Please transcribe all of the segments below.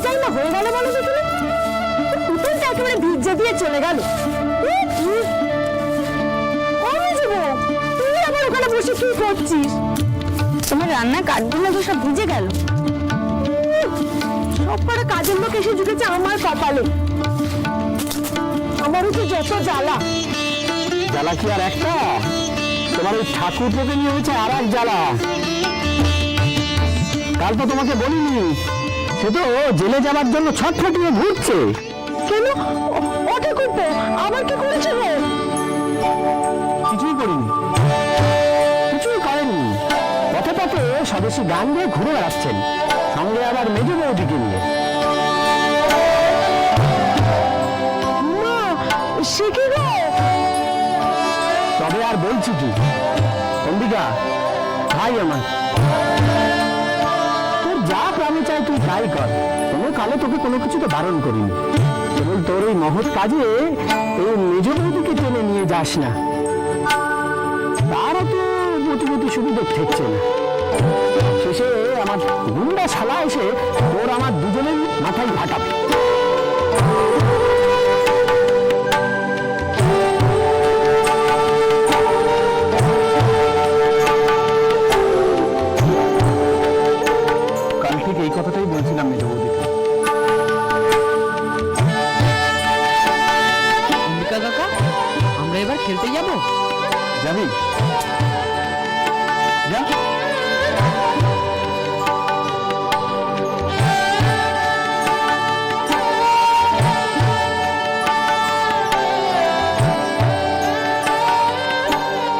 কিছুটাই না হয়ে গেল বলো দেখিনি। পুতুলটা একেবারে ভিজে দিয়ে চলে গেল। তুই আবার ওখানে বসে কি করছিস? তোমার রান্নার কাঠগুলো তো সব ভিজে গেল। সব করে কাজের লোক এসে জুটেছে আমার কপালে। আমারও তো যত জ্বালা। জ্বালা কি আর একটা? তোমার ওই ঠাকুরপোকে নিয়ে হয়েছে আর এক জ্বালা। কাল তো তোমাকে বলিনি, সে তো জেলে যাবার জন্য ছটফটিয়ে ঘুরছে। কেন? ও ঠাকুরপো আবার কি করেছে? কিছুই করিনি, কিছুই করেনি। পথে পথে স্বদেশী গান দিয়ে ঘুরে বেড়াচ্ছেন, সঙ্গে আবার মেজো বৌদিকে নিয়ে। সে কি গো? তবে আর বলছি কি অম্বিকা, ভাই আমার, তোর যা প্রাণে চাই তুই তাই কর। কোনো কালে তোকে কোনো কিছুতে বারণ করিনি। কেবল তোর এই মহৎ কাজে এই মেজ বৌদিকে টেনে নিয়ে যাস না। তারও তো গতি সুবিধা ঠেকছে না। শেষে আমার গুন্ডা শালা এসে তোর আমার দুজনের মাথায় ফাটাবে। এই কথাটাই বলছিলাম মেজ বৌদিকে। অম্বিকা কাকা, আমরা এবার খেলতে যাব। যাবি? যা।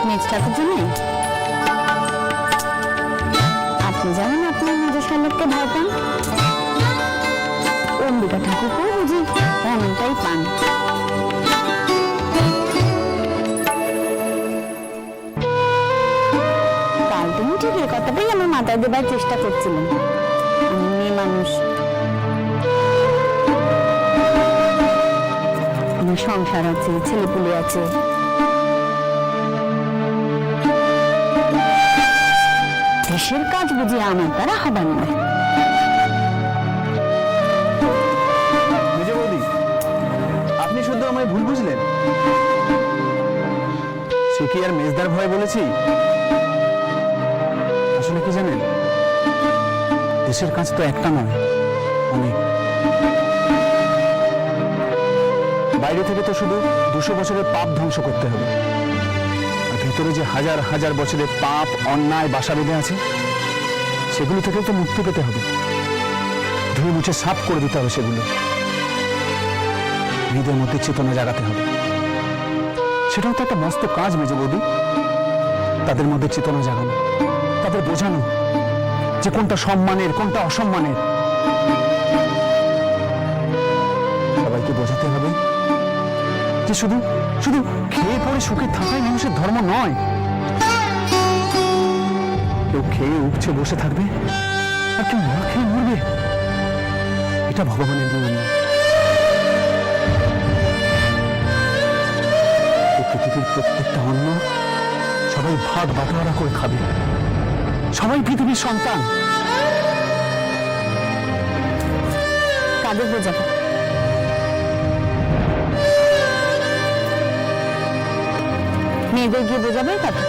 মেজ ঠাকুর জন্য আপনি জানেন আপনার মেজ শালককে ভয় পান। অম্বিকা ঠাকুরকে বুঝি এমনটাই পান। কাল তুমি ঠিক এই কথাটাই আমার মাথায় দেবার চেষ্টা করছিলেন। আমি মেয়ে মানুষ, আমার সংসার আছে, ছেলেপুলে আছে। দেশের কাজ বুঝি আমার দ্বারা হবার নয়। মেজ বৌদি, আপনি শুধু আমায় ভুল বুঝলেন। সে কি আর মেজদার ভয় বলেছি? আসলে কি জানেন, দেশের কাজ তো একটা নয়, অনেক। বাইরে থেকে তো শুধু 200 বছরের পাপ ধ্বংস করতে হবে, আর ভেতরে যে হাজার হাজার বছরের পাপ অন্যায় বাসা বেঁধে আছে, সেগুলো থেকে তো মুক্তি পেতে হবে। ধুয়ে মুছে সাফ করে দিতে হবে সেগুলো। হৃদয়ের মধ্যে চেতনা জাগাতে হবে। সেটাও তো একটা মস্ত কাজ মেজ বৌদি। তাদের মধ্যে চেতনা জাগানো, তাদের বোঝানো যে কোনটা সম্মানের, কোনটা অসম্মানের। সবাইকে বোঝাতে হবে যে শুধু শুধু খেয়ে পরে সুখে থাকাই মানুষের ধর্ম নয়। কেউ খেয়ে উঠছে বসে থাকবে, আর কেউ না খেয়ে মরবে, এটা ভগবানের নিয়ম নয়। পৃথিবীর প্রত্যেকটা অন্ন সবাই ভাগ বাটোয়ারা করে খাবে। সবাই পৃথিবীর সন্তান। কাদের বোঝাবে? মেয়েদের গিয়ে বোঝাবে কথা।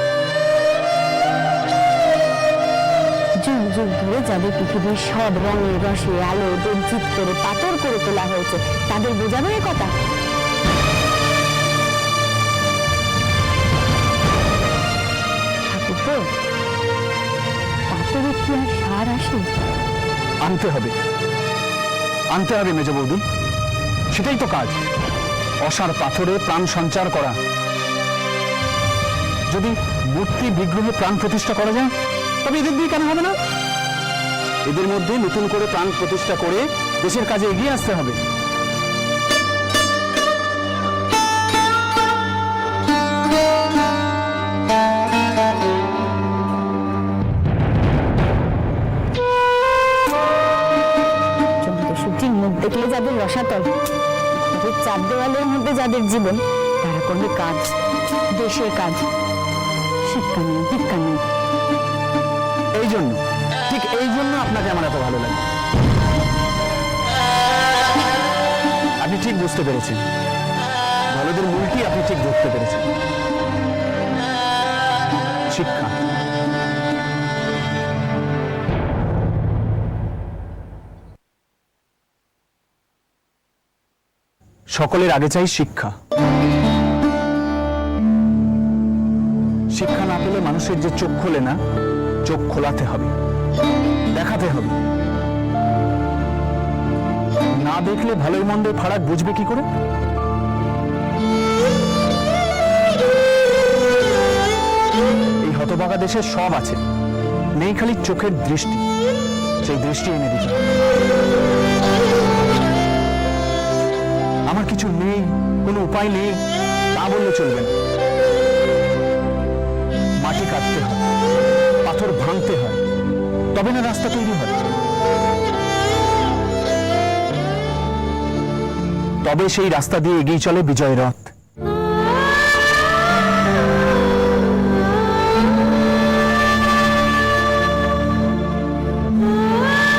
যুগ যুগ ধরে যাদের পৃথিবীর সব রঙে রসে আলো বঞ্চিত করে পাথর করে তোলা হয়েছে, তাদের বোঝাবে এই কথা। ঠাকুর, পাথরে কি আর সার আসে? আনতে হবে, আনতে হবে মেজ বৌদি। সেটাই তো কাজ, অসার পাথরে প্রাণ সঞ্চার করা। যদি মূর্তি বিগ্রহে প্রাণ প্রতিষ্ঠা করা যায়, তবে এদের দিয়ে কেন হবে না? এদের মধ্যে নতুন করে প্রাণ প্রতিষ্ঠা করে দেশের কাজে এগিয়ে আসতে হবে। মুখ দেখলে যাদের রসাতল, ঘরের চার দেওয়ালের মধ্যে যাদের জীবন, তারা করবে কাজ, দেশের কাজ। শিক্ষা নেই, ভিক্ষা নেই। এই জন্য, ঠিক এই জন্য আপনাকে আমার এত ভালো লাগে। বুঝতে পেরেছেন, ভালোদের মূলটি আপনি ঠিক ধরতে পেরেছেন। শিক্ষা। সকলের আগে চাই শিক্ষা। শিক্ষা না পেলে মানুষের যে চোখ খোলে না, চোখ খোলাতে হবে, দেখাতে হবে। না দেখলে ভালোই মন্দের ফারাক বুঝবে কি করে? এই হতভাগা দেশে সব আছে, নেই খালি চোখের দৃষ্টি। সেই দৃষ্টি এনে দিতে হবে। আমার কিছু নেই, কোনো উপায় নেই তা বললে চলবে না। মাটি কাটতে হয়, পাথর ভাঙতে হয়, তবে না রাস্তা তৈরি হয়। তবে সেই রাস্তা দিয়ে এগিয়ে চলে বিজয় রথ।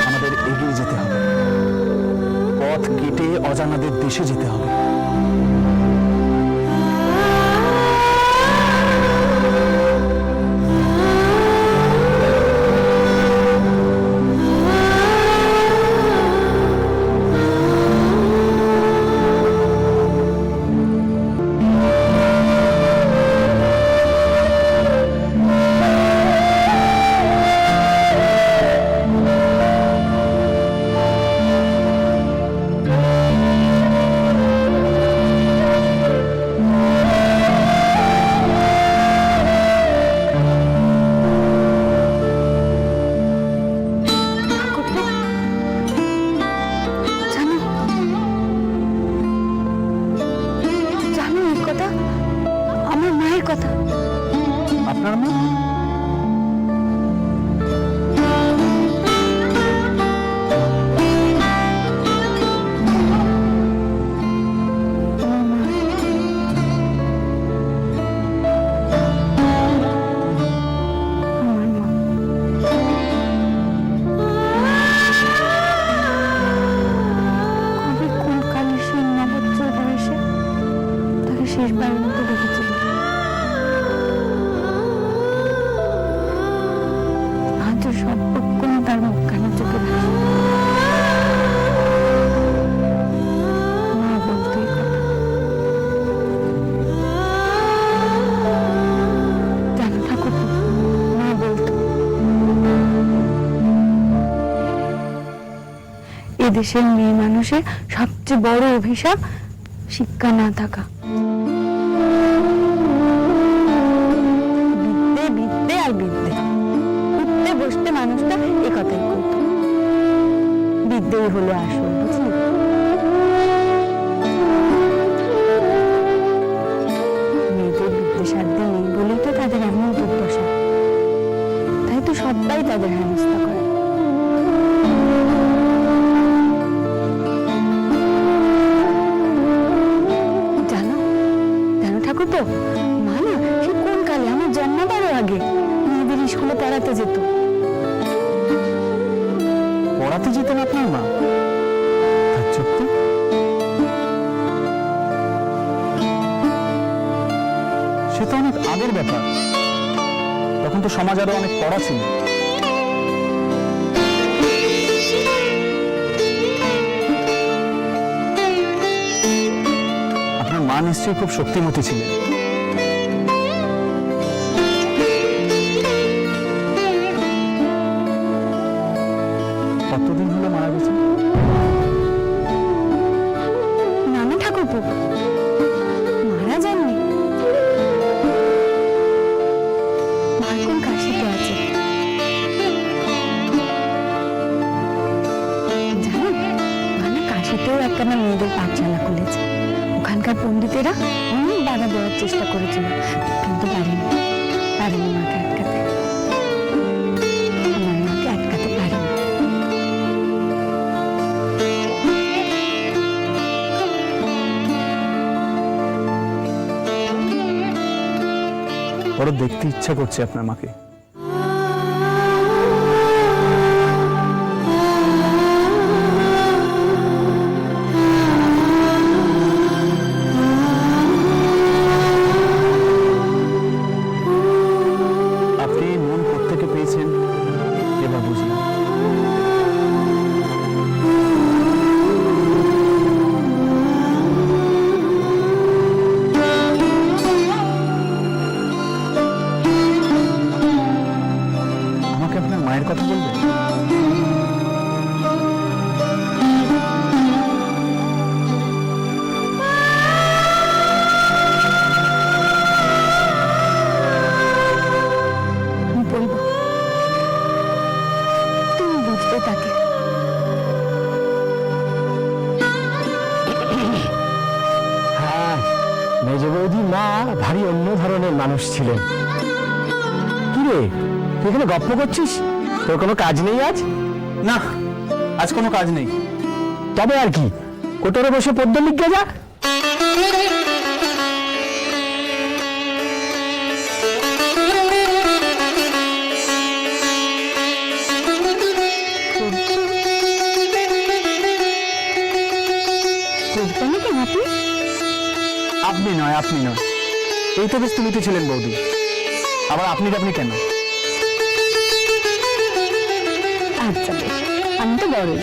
আমাদের এগিয়ে যেতে হবে, পথ কেটে অজানাদের দেশে যেতে হবে। আমার মায়ের কথা। আপনার মা? শেষবারের মতো দেখেছিল। আজও সব পক্ষণে তার মুখখানা চোখে ভাসে। মা বলতো এই কথা। জানো ঠাকুর, মা বলতো এদেশের মেয়ে মানুষের সবচেয়ে বড় অভিশাপ শিক্ষা না থাকা। বিদ্যে আর বিদ্যে, উঠতে বসতে মানুষটা এ কথাই করত। বিদ্যেই হলো আসল, বুঝলি? মেয়েদের বিদ্যে সাধ্য নেই বলেই তো তাদের এমন দুর্দশা। তাই তো সবাই তাদের হেনস্থা করে। তো মা না, সে কোন কালে আমার জন্মাবারও আগে মেয়েদের স্কুলে পড়াতে যেত। পড়াতে যেতেন আপনার মা? সত্যি? সে তো অনেক আগের ব্যাপার, তখন তো সমাজ আরো অনেক কড়া ছিল। আপনার মা নিশ্চয়ই খুব শক্তিমতী ছিলেন। কতদিন হলো মারা গেছেন? নানা ঠাকুরপো মারা যাননি, মা এখন কাশিতে আছে। জানো, মানে কাশিতেও একটা মেয়েদের পাঠশালা খুলেছে। ওখানকার পণ্ডিতেরা অনেক বাধা দেওয়ার চেষ্টা করেছিল, কিন্তু পারেনি মাকে আটকাতে। আমার মাকে আটকাতে পারেনি। বড় দেখতে ইচ্ছা করছে আপনার মাকে। মানুষ ছিলেন। কি রে, তুই এখানে গপ্প করছিস? তোর কোনো কাজ নেই আজ? না, আজ কোনো কাজ নেই। তবে আর কি, কোটরে বসে পদ্য লিখে যা। করবে নাকি আপনি? আপনি নয়, আপনি নয়, এই তো বেশ তুমি তো ছিলেন বৌদি, আবার আপনি কেন? আচ্ছা বেশ, আমি তো বড়ই,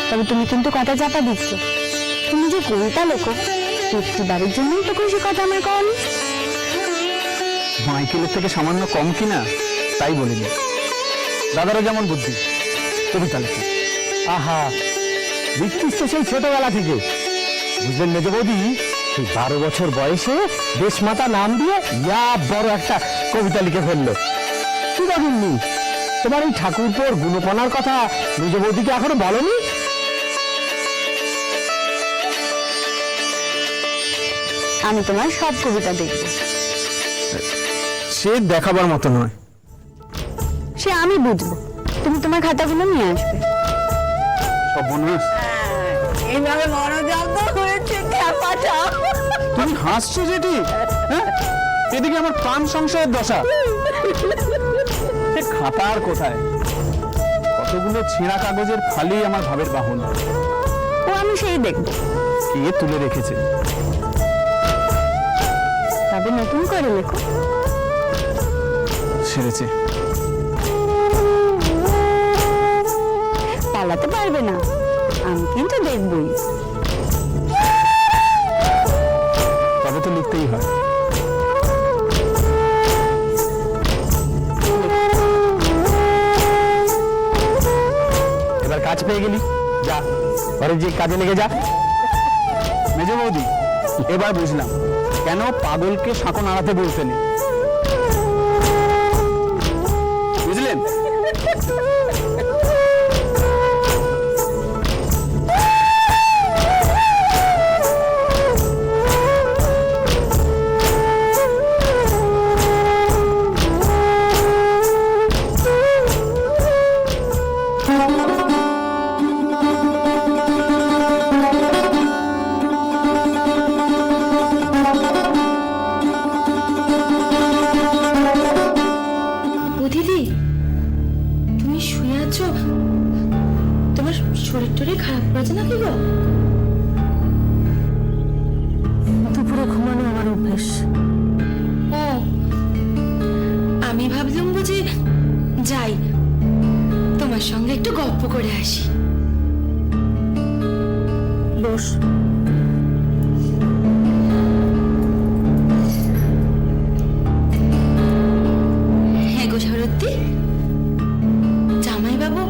তবে তুমি কিন্তু কথা চাপা দিচ্ছ। তুমি যে কবিতা লেখো, একটি বাড়ির জন্যই তো খুশি কথা আমার কম। মাইকেলের থেকে সামান্য কম কিনা তাই বলিনি। দাদারও যেমন বুদ্ধি, কবিতা লেখে। আহা, লিখছিস তো সেই ছোটবেলা থেকে। বুঝলেন মেজ বৌদি, সেই 12 বছর বয়সে দেশমাতা নাম দিয়ে ইয়া বড় একটা কবিতা লিখে ফেললো। কি বলিনি, তোমার এই ঠাকুরপোর গুণপনার কথা মেজ বৌদিকে এখনো বলনি? আমি তোমার সব কবিতা দেখব। সে দেখাবার মতো নয়। সে আমি বুঝবো, তুমি তোমার খাতাগুলো নিয়ে আসবে। সর্বনাশ, এইভাবে বড় জব্দ হয়েছে খ্যাপাটা। তুমি হাসছো যেটি? হ্যাঁ, এদিকে আমার প্রাণ সংশয়ের দশা। খাতা আর কোথায়, কতগুলো ছেঁড়া কাগজের ফালি আমার ভাবের বাহন। ও আমি সেই দেখবো, কে তুলে রেখেছে। তবে নতুন করে লেখো। সেরেছে, পালাতে পারবে না, আমি কিন্তু দেখবই। তবে তো লিখতেই হয়। এবার কাজ পেয়ে গেলি, যা ঘরে যে কাজে লেগে যা। মেজ বৌদি, এবার বুঝলাম কেন পাগলকে সাঁকো নাড়াতে বলতেন। বুঝলেন? ও দিদি, তুমি শুয়ে আছো? তোমার শরীর টরীর খারাপ করেছে নাকি গো? দুপুরে ঘুমানো আমার অভ্যেস। ও, আমি ভাবলাম বুঝি যাই তোমার সঙ্গে একটু গল্প করে আসি। বস। হ্যাঁ গো শরৎদি, জামাইবাবু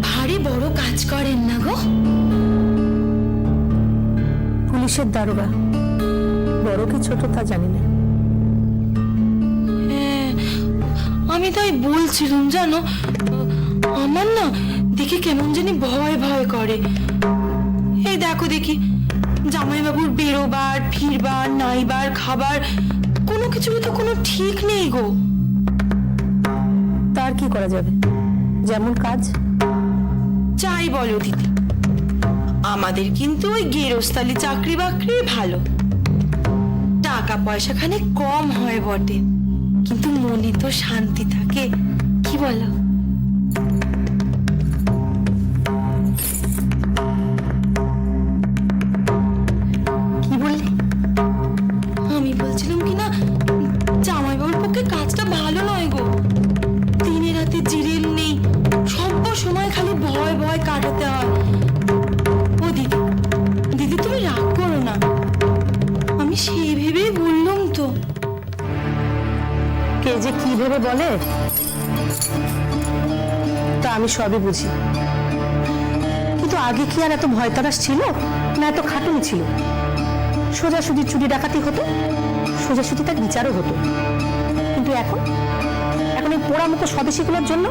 ভারী বড় কাজ করেন না গো? পুলিশের দারোগা, বড় কি ছোট তা জানি না। হ্যাঁ, আমি তাই বলছিলাম জানো, আমার না দেখে কেমন জানি ভয় ভয় করে। এই দেখো দেখি, জামাইবাবুর বেরোবার ফিরবার নাইবার খাবার কোনো কিছুরই তো কোনো ঠিক নেই গো। তার কি করা যাবে, যেমন কাজ। যাই বলো দিদি, আমাদের কিন্তু ওই গেরস্তালি চাকরি বাকরি ভালো, টাকা পয়সা খানে কম হয় বটে, কিন্তু মনে তো শান্তি থাকে, কি বলো? কি বললি? আমি বলছিলাম কি না, জামাইবাবুর পক্ষে কাজটা ভালো নয় গো। দিনে রাতে জিরেল নেই, সব সময় খালি ভয় ভয় কাটাতে হয়। ও দিদি, দিদি তুমি রাগ করো না, আমি সেই ভেবেই বললাম তো। কে যে কি ভেবে বলে তা আমি সবই বুঝি, কিন্তু আগে কি আর এত ভয় তারাস ছিল, না এত খাটুনি ছিল? সোজাসুজি চুরি ডাকাতি হতো, সোজাসুজি তার বিচারও হতো, কিন্তু এখন এখন এই পোড়ামুখো স্বদেশীগুলোর জন্য,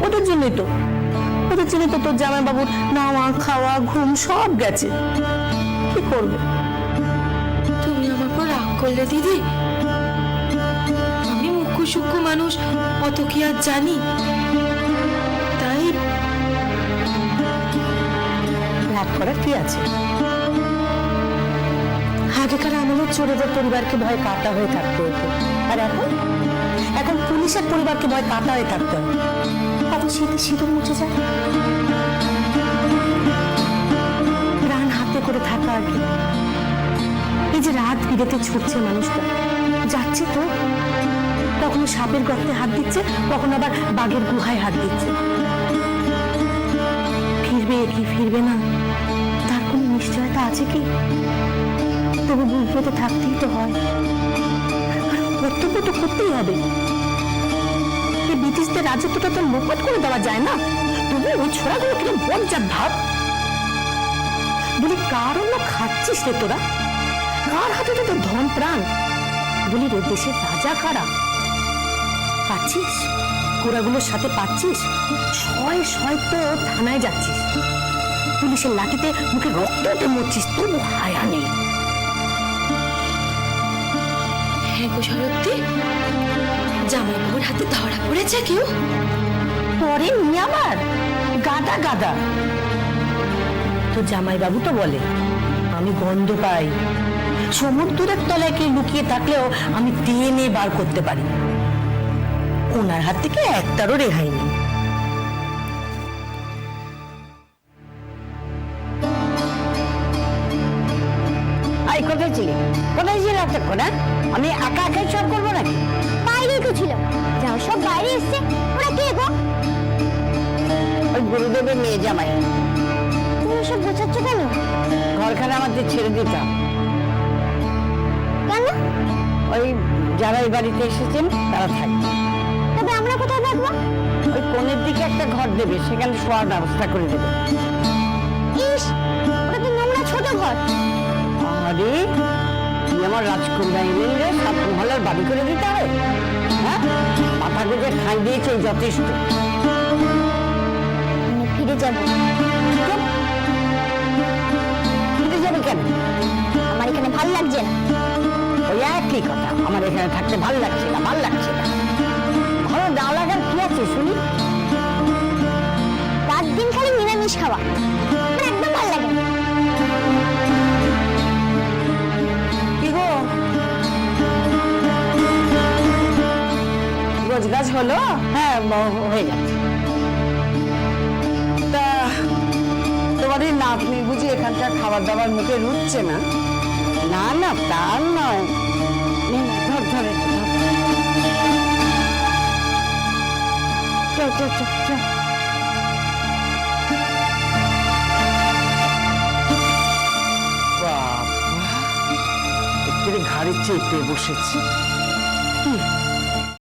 ওদের জন্যই তো তোর জামাইবাবুর নাওয়া খাওয়া ঘুম সব গেছে। কি করবে? তুমি আমার পর রাগ করলে দিদি? আমি মুখ্য সূক্ষ্ম মানুষ, অত কি আর জানি? তাই রাগ করার কি আছে? আগেকার আমলের চোরেদের পরিবারকে ভয় কাটা হয়ে থাকতে হতো, আর এখন এখন পুলিশের পরিবারকে ভয় কাটা হয়ে থাকতে হয়। কত শীতে সিঁদুর মুছে যায়, প্রাণ হাতে করে থাকা আর কি। এই যে রাত বিরেতে ছুটছে মানুষটা, যাচ্ছে তো, কখনো সাপের গর্তে হাত দিচ্ছে, কখনো আবার বাঘের গুহায় হাত দিচ্ছে। ফিরবে কি ফিরবে না তার কোনো নিশ্চয়তা আছে কি? তবু বুক পেতে থাকতেই তো হয়, আর কর্তব্য তো করতেই হবে। এই ব্রিটিশদের রাজত্বটা তো লোপাট করে দেওয়া যায় না। তবু ওই ছোড়াগুলো কিনা বজ্জাত ভাব। বলি কার অন্য খাচ্ছিস রে তোরা? কার হাতে তো তোর ধন প্রাণ? বলি রে দেশের রাজা কারা? পাচ্ছিস কোরাগুলোর সাথে, পাচ্ছিস শয় শয় তো থানায় যাচ্ছিস, পুলিশের লাঠিতে মুখে রক্ততে মরছিস, তবু হায়া নেই। হ্যাঁ গো সরত্তি, জামাইবাবুর হাতে ধরা পড়েছে কেউ? পরে নিয়ে আবার গাদা গাদা। তো জামাইবাবু তো বলে আমি গন্ধ পাই, সমুদ্রের তলায় কে লুকিয়ে থাকলেও আমি টেনে বার করতে পারি। ওনার হাত থেকে একটারও রেহাই নেই। আই কোথায় ছিলি? কোথায় ছিল এতক্ষণ? আমি একা একাই সব করবো নাকি? বাইরে তো ছিল, যাও সব বাইরে এসছে। ওরা কে গো? ওই গুরুদেবের মেয়ে জামাই। তুমি সব বোঝাচ্ছ কেন? ঘরখানে আমাদের ছেড়ে দিতাম। কেন? ওই যারা এই বাড়িতে এসেছেন তারা থাকবে। তবে আমরা কোথায় থাকবো? ওই কোণের দিকে একটা ঘর দেবে, সেখানে শোয়ার ব্যবস্থা করে দেবে। ইস, ওটা তো নোংরা ছোট ঘর। আরে তুই আমার রাজকন্যা এলেন রে, সাত মহলার বাড়ি করে দিতে হবে? হ্যাঁ, মাথা গুজে ঠাঁই দিয়েছে যথেষ্ট। ফিরে যাবো। ফিরে যাবে কেন? আমার এখানে ভাল লাগছে না। ওই একই কথা, আমার এখানে থাকতে ভাল লাগছে না, ভাল লাগছে না। ভালো না লাগার কি আছে শুনি? রাত দিন খালি নিরামিষ খাওয়া, একদম ভাল লাগে না। গাছ হলো? হ্যাঁ, হয়ে যাচ্ছে। তা তোমাদের নাতনি বুঝি এখানকার খাবার দাবার মুখে রুচছে না? না না, তার নয়। ধর ধরে চল চল চল চল। বাবা, ঘাড়ে চেপে বসেছি। কি